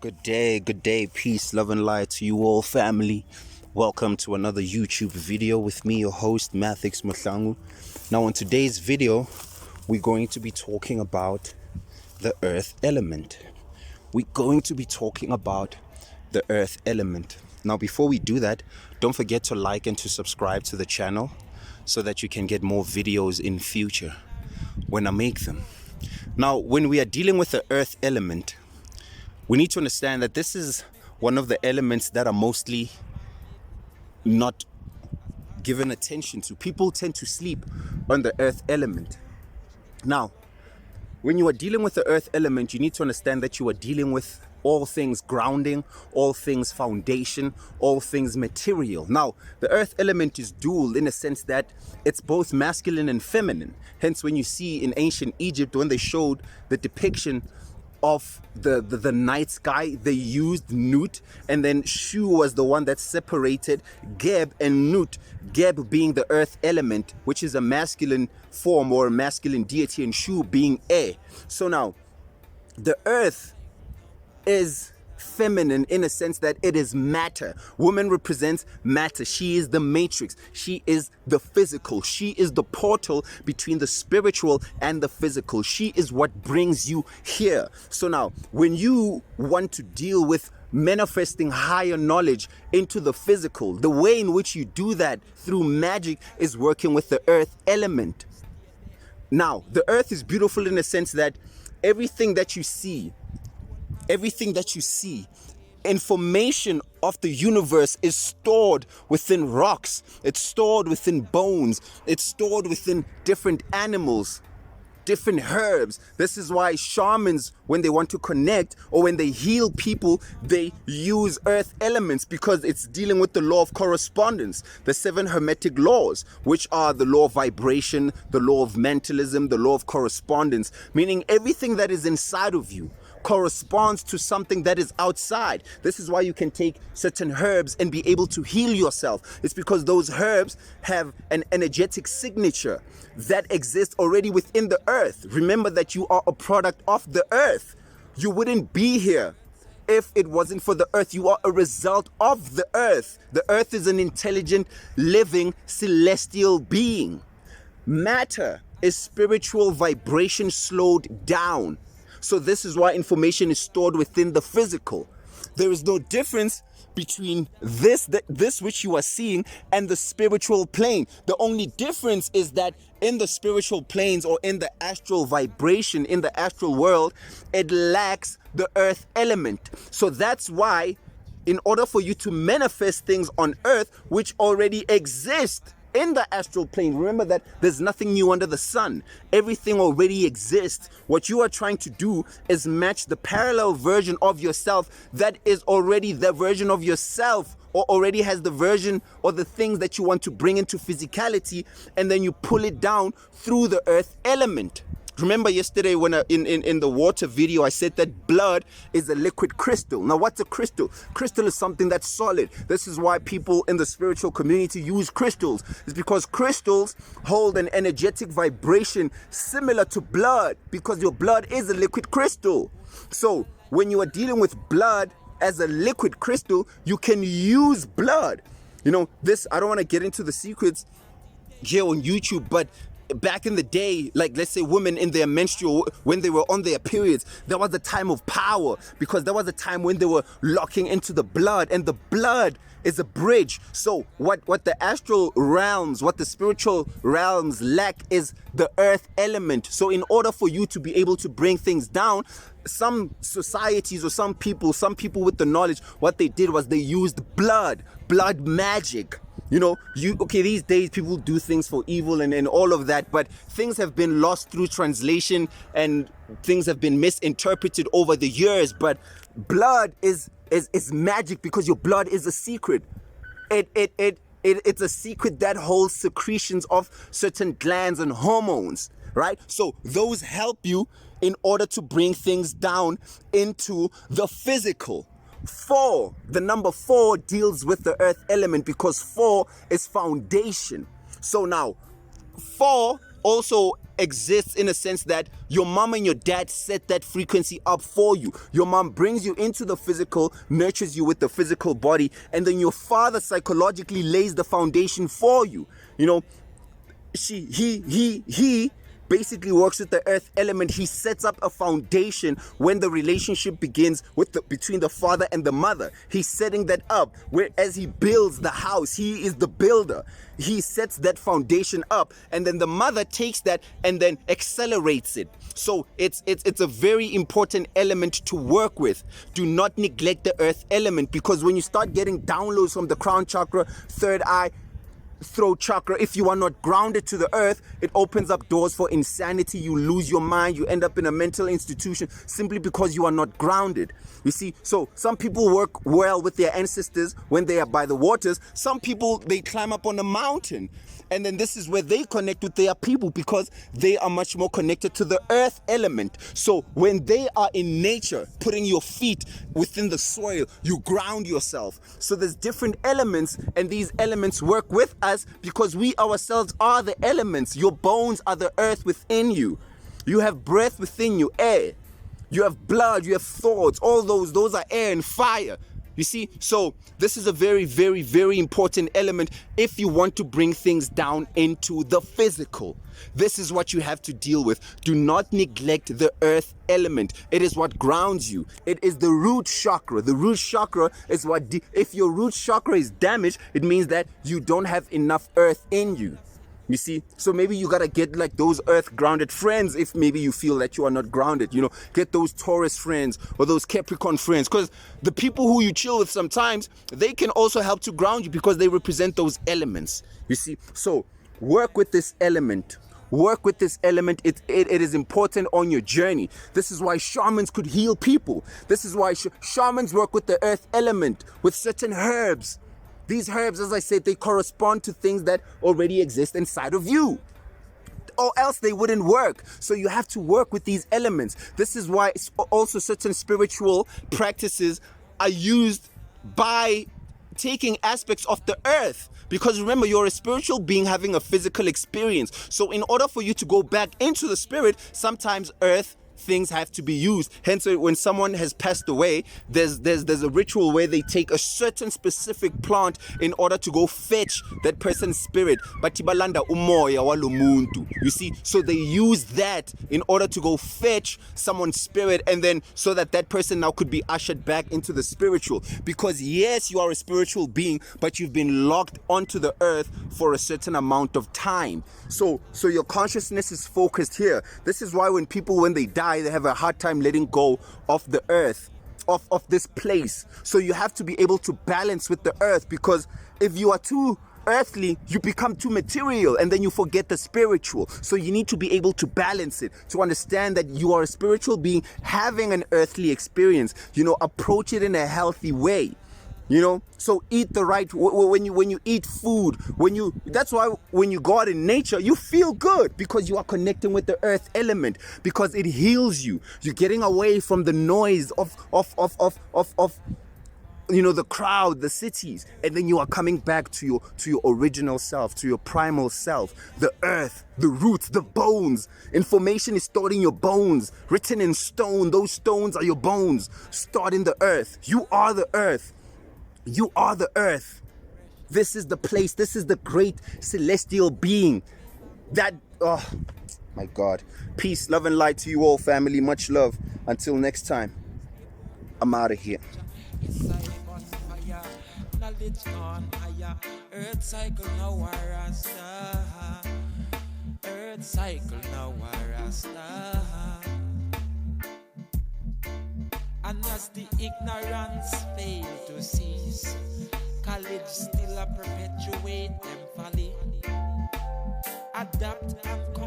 Good day, peace, love and light to you all, family. Welcome to another YouTube video with me, your host, Mathix Mutlangu. Now, in today's video, we're going to be talking about the earth element. Now, before we do that, don't forget to like and to subscribe to the channel so that you can get more videos in future when I make them. Now, when we are dealing with the earth element, we need to understand that this is one of the elements that are mostly not given attention to. People tend to sleep on the earth element. Now, when you are dealing with the earth element, you need to understand that you are dealing with all things grounding, all things foundation, all things material. Now, the earth element is dual in a sense that it's both masculine and feminine. Hence, when you see in ancient Egypt, when they showed the depiction of the night sky, they used Nut, and then Shu was the one that separated Geb and Nut. Geb being the earth element, which is a masculine form or a masculine deity, and Shu being air. So now, the earth is feminine in a sense that it is matter. Woman represents matter. She is the matrix. She is the physical. She is the portal between the spiritual and the physical. She is what brings you here. So now, when you want to deal with manifesting higher knowledge into the physical, the way in which you do that through magic is working with the earth element. Now, the earth is beautiful in a sense that everything that you see, information of the universe is stored within rocks, it's stored within bones, it's stored within different animals, different herbs. This is why shamans, when they want to connect or when they heal people, they use earth elements, because it's dealing with the law of correspondence, the 7 hermetic laws, which are the law of vibration, the law of mentalism, the law of correspondence, meaning everything that is inside of you corresponds to something that is outside. This is why you can take certain herbs and be able to heal yourself. It's because those herbs have an energetic signature that exists already within the earth. Remember that you are a product of the earth. You wouldn't be here if it wasn't for the earth. You are a result of the earth. The earth is an intelligent, living, celestial being. Matter is spiritual vibration slowed down. So this is why information is stored within the physical. There is no difference between this which you are seeing and the spiritual plane. The only difference is that in the spiritual planes, or in the astral vibration, in the astral world, it lacks the earth element. So that's why, in order for you to manifest things on earth which already exist in the astral plane, remember that there's nothing new under the sun. Everything already exists. What you are trying to do is match the parallel version of yourself that is already the version of yourself, or already has the version or the things that you want to bring into physicality, and then you pull it down through the earth element. Remember yesterday when in the water video, I said that blood is a liquid crystal. Now, what's a crystal? Crystal is something that's solid. This is why people in the spiritual community use crystals. It's because crystals hold an energetic vibration similar to blood, because your blood is a liquid crystal. So when you are dealing with blood as a liquid crystal, you can use blood. You know, this, I don't want to get into the secrets here on YouTube, but back in the day, like let's say women in their menstrual, when they were on their periods, there was a time of power, because there was a time when they were locking into the blood, and the blood is a bridge. So what the astral realms, what the spiritual realms lack is the earth element. So in order for you to be able to bring things down, some societies or some people with the knowledge, what they did was they used blood magic. You know, these days people do things for evil and all of that, but things have been lost through translation and things have been misinterpreted over the years. But blood is magic, because your blood is a secret. It's a secret that holds secretions of certain glands and hormones, right? So those help you in order to bring things down into the physical. 4, the number 4 deals with the earth element, because 4 is foundation. So now 4 also exists in a sense that your mom and your dad set that frequency up for you. Your mom brings you into the physical, nurtures you with the physical body, and then your father psychologically lays the foundation for you. You know, he basically works with the earth element. He sets up a foundation when the relationship begins between the father and the mother. He's setting that up, whereas he builds the house, he is the builder. He sets that foundation up, and then the mother takes that and then accelerates it. So it's a very important element to work with. Do not neglect the earth element, because when you start getting downloads from the crown chakra, third eye, throat chakra, if you are not grounded to the earth, it opens up doors for insanity. You lose your mind, you end up in a mental institution simply because you are not grounded. You see, so some people work well with their ancestors when they are by the waters. Some people, they climb up on a mountain, and then this is where they connect with their people, because they are much more connected to the earth element. So when they are in nature, putting your feet within the soil, you ground yourself. So there's different elements, and these elements work with us because we ourselves are the elements. Your bones are the earth within you. You have breath within you, air. You have blood, you have thoughts, all those are air and fire. You see, so this is a very, very, very important element if you want to bring things down into the physical. This is what you have to deal with. Do not neglect the earth element. It is what grounds you. It is the root chakra. The root chakra is what, if your root chakra is damaged, it means that you don't have enough earth in you. You see, so maybe you gotta get like those earth grounded friends. If maybe you feel that you are not grounded, you know, get those Taurus friends or those Capricorn friends, because the people who you chill with sometimes, they can also help to ground you because they represent those elements. You see, so work with this element. Work with this element. It is important on your journey. This is why shamans could heal people. This is why shamans work with the earth element, with certain herbs. These herbs, as I said, they correspond to things that already exist inside of you, or else they wouldn't work. So you have to work with these elements. This is why also certain spiritual practices are used by taking aspects of the earth, because remember, you're a spiritual being having a physical experience. So in order for you to go back into the spirit, sometimes earth things have to be used. Hence, when someone has passed away, there's a ritual where they take a certain specific plant in order to go fetch that person's spirit. Batibalanda umoya walo muntu. You see, so they use that in order to go fetch someone's spirit, and then so that that person now could be ushered back into the spiritual. Because yes, you are a spiritual being, but you've been locked onto the earth for a certain amount of time. So your consciousness is focused here. This is why when they die, they have a hard time letting go of the earth, of this place. So you have to be able to balance with the earth, because if you are too earthly, you become too material, and then you forget the spiritual. So you need to be able to balance it, to understand that you are a spiritual being having an earthly experience. You know, approach it in a healthy way. You know, so eat the right, when you eat food, that's why when you go out in nature, you feel good, because you are connecting with the earth element, because it heals you. You're getting away from the noise of you know, the crowd, the cities, and then you are coming back to your original self, to your primal self, the earth, the roots, the bones. Information is stored in your bones, written in stone. Those stones are your bones, stored in the earth. You are the earth. You are the earth. This is the place. This is the great celestial being that, oh my God. Peace, love, and light to you all, family. Much love. Until next time, I'm out of here. Earth cycle now, Earth cycle now, and as the ignorance fail to cease, college still a perpetuate them folly. Adapt and come.